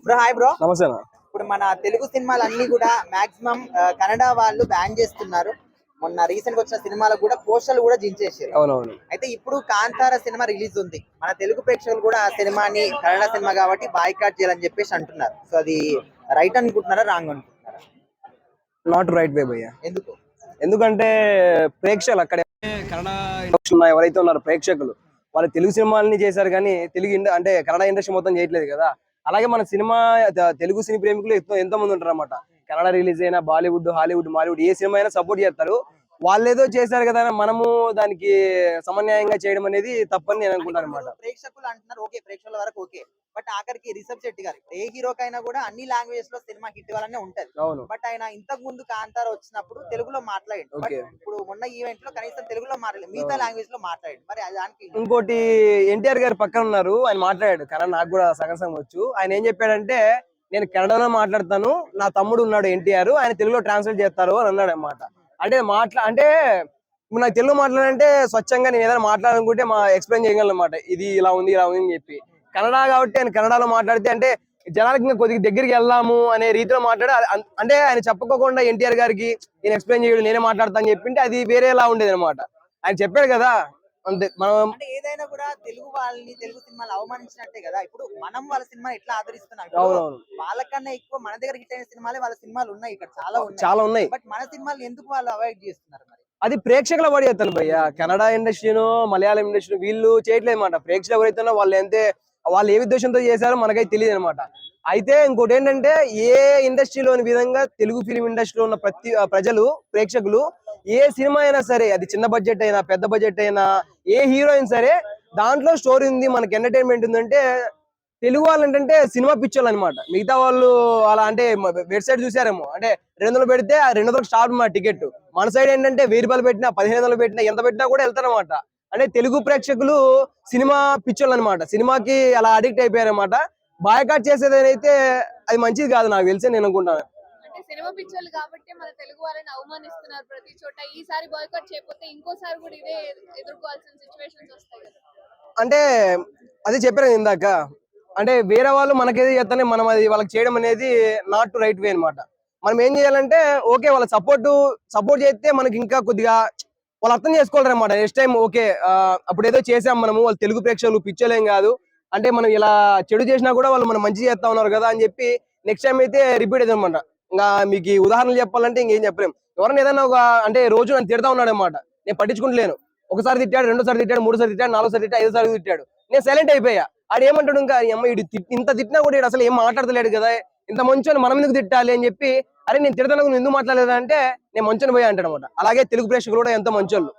Bro hi bro. నమస్తే. ఇప్పుడు మన తెలుగు సినిమాలు అన్ని కూడా మాక్సిమం కన్నడ వాళ్ళు బ్యాన్ చేస్తున్నారు. మొన్న రీసెంట్ గా వచ్చిన సినిమాలకు కూడా పోస్టర్లు కూడా జించేసారు. అవునవును. అయితే ఇప్పుడు కాంతార సినిమా రిలీజ్ ఉంది. మన తెలుగు ప్రేక్షకులు కూడా ఆ సినిమాని కన్నడ సినిమా కాబట్టి బాయ్కాట్ చేయాలని చెప్పేసి అంటున్నారు. సో అది రైట్ అనుకుంటున్నారా రాంగ్ అనుకుంటున్నారా? నాట్ రైట్ వే భయ్య. ఎందుకు? ఎందుకంటే ప్రేక్షకులు అక్కడ కన్నడ ఇండస్ట్రీ ఎవరైతే ఉన్నారో ప్రేక్షకులు వాళ్ళు తెలుగు సినిమాలని చేశారు కానీ తెలుగు అంటే కన్నడ ఇండస్ట్రీ మొత్తం చేయట్లేదు కదా. అలాగే మన సినిమా తెలుగు సినీ ప్రేమికులు ఎంతో మంది ఉంటారు అన్నమాట. కన్నడ రిలీజ్ అయినా బాలీవుడ్, హాలీవుడ్, మాలీవుడ్ ఏ సినిమా అయినా సపోర్ట్ చేస్తారు. వాళ్ళు ఏదో చేశారు కదా మనము దానికి సమన్యాయంగా చేయడం అనేది తప్పని నేను అనుకుంటాను అనమాట. ప్రేక్షకులు అంటున్నారు ఓకే, ప్రేక్షకుల వరకు ఓకే, బట్ ఆఖరికి రిషబ్ శెట్టి గారు ఏ హీరోకైనా కూడా అన్ని లాంగ్వేజ్ లో సినిమా హిట్ ఇవ్వాలనే ఉంటది. బట్ ఆయన ఇంతకు ముందు కాంతార వచ్చినప్పుడు తెలుగులో మాట్లాడాడు. ఇప్పుడు మొన్న ఈవెంట్ లో కనీసం తెలుగులో మాట్లాడలేదు, మిగతా లాంగ్వేజ్ లో మాట్లాడాడు. మరి దానికి ఇంకోటి ఎన్టీఆర్ గారు పక్కన ఉన్నారు, ఆయన మాట్లాడాడు కన్నడ, నాకు కూడా సగం సగం వచ్చు. ఆయన ఏం చెప్పాడంటే నేను కన్నడలో మాట్లాడతాను, నా తమ్ముడు ఉన్నాడు ఎన్టీఆర్, ఆయన తెలుగులో ట్రాన్స్లేట్ చేస్తారు అని అన్నాడు అనమాట. అంటే అంటే నాకు తెలుగు మాట్లాడాలంటే స్వచ్ఛంగా నేను ఏదైనా మాట్లాడాలనుకుంటే ఎక్స్ప్లెయిన్ చేయగలను అనమాట. ఇది ఇలా ఉంది అని చెప్పి. కన్నడ కాబట్టి ఆయన కన్నడలో మాట్లాడితే అంటే జనాలకి ఇంకా కొద్దిగా దగ్గరికి వెళ్దాము అనే రీతిలో మాట్లాడి అంటే ఆయన చెప్పకోకుండా ఎన్టీఆర్ గారికి నేను ఎక్స్ప్లెయిన్ చేయడు నేనే మాట్లాడతా అని చెప్పింటే అది వేరేలా ఉండేది అనమాట. ఆయన చెప్పాడు కదా. అంతే, మనం అంటే ఏదైనా కూడా తెలుగు వాళ్ళని తెలుగు సినిమాలు అవమానించినట్టే కదా. ఇప్పుడు మనం వాళ్ళ సినిమా ఎట్లా ఆదరిస్తున్నాం, వాళ్ళకన్నా ఎక్కువ మన దగ్గర హిట్ అయిన సినిమాలే వాళ్ళ సినిమాలు ఉన్నాయి, ఇక్కడ చాలా ఉన్నాయి. బట్ మన సినిమాలు ఎందుకు వాళ్ళు అవాయిడ్ చేస్తున్నారు? మరి అది ప్రేక్షకుల పడి చేస్తాను భయ్య. కన్నడ ఇండస్ట్రీను, మలయాళం ఇండస్ట్రీ వీళ్ళు చేయట్లేదు అనమాట. ప్రేక్షకులు ఎవరైతే వాళ్ళు ఏ ఉద్దేశంతో చేశారో మనకైతే తెలియదు అనమాట. అయితే ఇంకోటి ఏంటంటే ఏ ఇండస్ట్రీలోని విధంగా తెలుగు ఫిలిం ఇండస్ట్రీలో ఉన్న ప్రజలు ప్రేక్షకులు ఏ సినిమా అయినా సరే, అది చిన్న బడ్జెట్ అయినా పెద్ద బడ్జెట్ అయినా ఏ హీరో అయినా సరే దాంట్లో స్టోరీ ఉంది, మనకి ఎంటర్టైన్మెంట్ ఉందంటే తెలుగు వాళ్ళు ఏంటంటే సినిమా పిక్చర్లు అనమాట. మిగతా వాళ్ళు అలా అంటే వెబ్సైట్ చూసారేమో, అంటే 200 పెడితే ఆ 200 స్టార్ట్ మా టికెట్. మన సైడ్ ఏంటంటే 1000 రూపాయలు పెట్టినా 1500 పెట్టినా ఎంత పెట్టినా కూడా వెళ్తారనమాట. అంటే తెలుగు ప్రేక్షకులు సినిమా పిక్చర్లు అనమాట, సినిమాకి అలా అడిక్ట్ అయిపోయారనమాట. బాయ్కాట్ చేసేది అయితే అది మంచిది కాదు నాకు తెలిసి, నేను అనుకుంటాను. సినిమా పిక్చర్లు కాబట్టి మన తెలుగు వాళ్ళని అవమానిస్తున్నారు ప్రతి చోట. ఈసారి బాయ్కాట్ చేయకపోతే ఇంకోసారి కూడా ఇదే ఎదుర్కోవాల్సిన సిచ్యువేషన్స్ వస్తాయి కదా. అంటే అదే చెప్పాను ఇందాక, అంటే వేరే వాళ్ళు మనకేది చేస్తానే మనం అది వాళ్ళకి చేయడం అనేది నాట్ రైట్ వే అనమాట. మనం ఏం చేయాలంటే ఓకే వాళ్ళ సపోర్ట్ చేస్తే మనకి ఇంకా కొద్దిగా వాళ్ళు అర్థం చేసుకోవాలన్నమాట. నెక్స్ట్ టైం ఓకే అప్పుడు ఏదో చేసాం మనము, వాళ్ళు తెలుగు ప్రేక్షకులు పిచ్చలేం కాదు అంటే మనం ఇలా చెడు చేసినా కూడా వాళ్ళు మనం మంచి చేస్తా ఉన్నారు కదా అని చెప్పి నెక్స్ట్ టైం అయితే రిపీట్ అవుతుంది అనమాట. ఇంకా మీకు ఉదాహరణలు చెప్పాలంటే ఇంకేం చెప్పలేం. ఎవరైనా ఏదైనా అంటే రోజు నన్ను తిడతా ఉన్నాడు అనమాట, నేను పట్టించుకుంటలేను. ఒకసారి తిట్టాడు, 2సారి తిట్టాడు, 3సారి తిట్టాడు, 4సారి తిట్టాడు, 5సారి తిట్టాడు, నేను సైలెంట్ అయిపోయా. ఆడు ఏమంటాడు, ఇంకా అమ్మ ఇంత తిట్టినా కూడా అసలు ఏం మాట్లాడతలేడు కదా, ఇంత మంచోని మనం ఎందుకు తిట్టాలి అని చెప్పి, అరే నేను తిడతాను నువ్వు ఎందుకు మాట్లాడలేదు అంటే నేను మంచోని పోయా అంటాడు అనమాట. అలాగే తెలుగు ప్రేక్షకులు కూడా ఎంతో మంచోళ్ళు.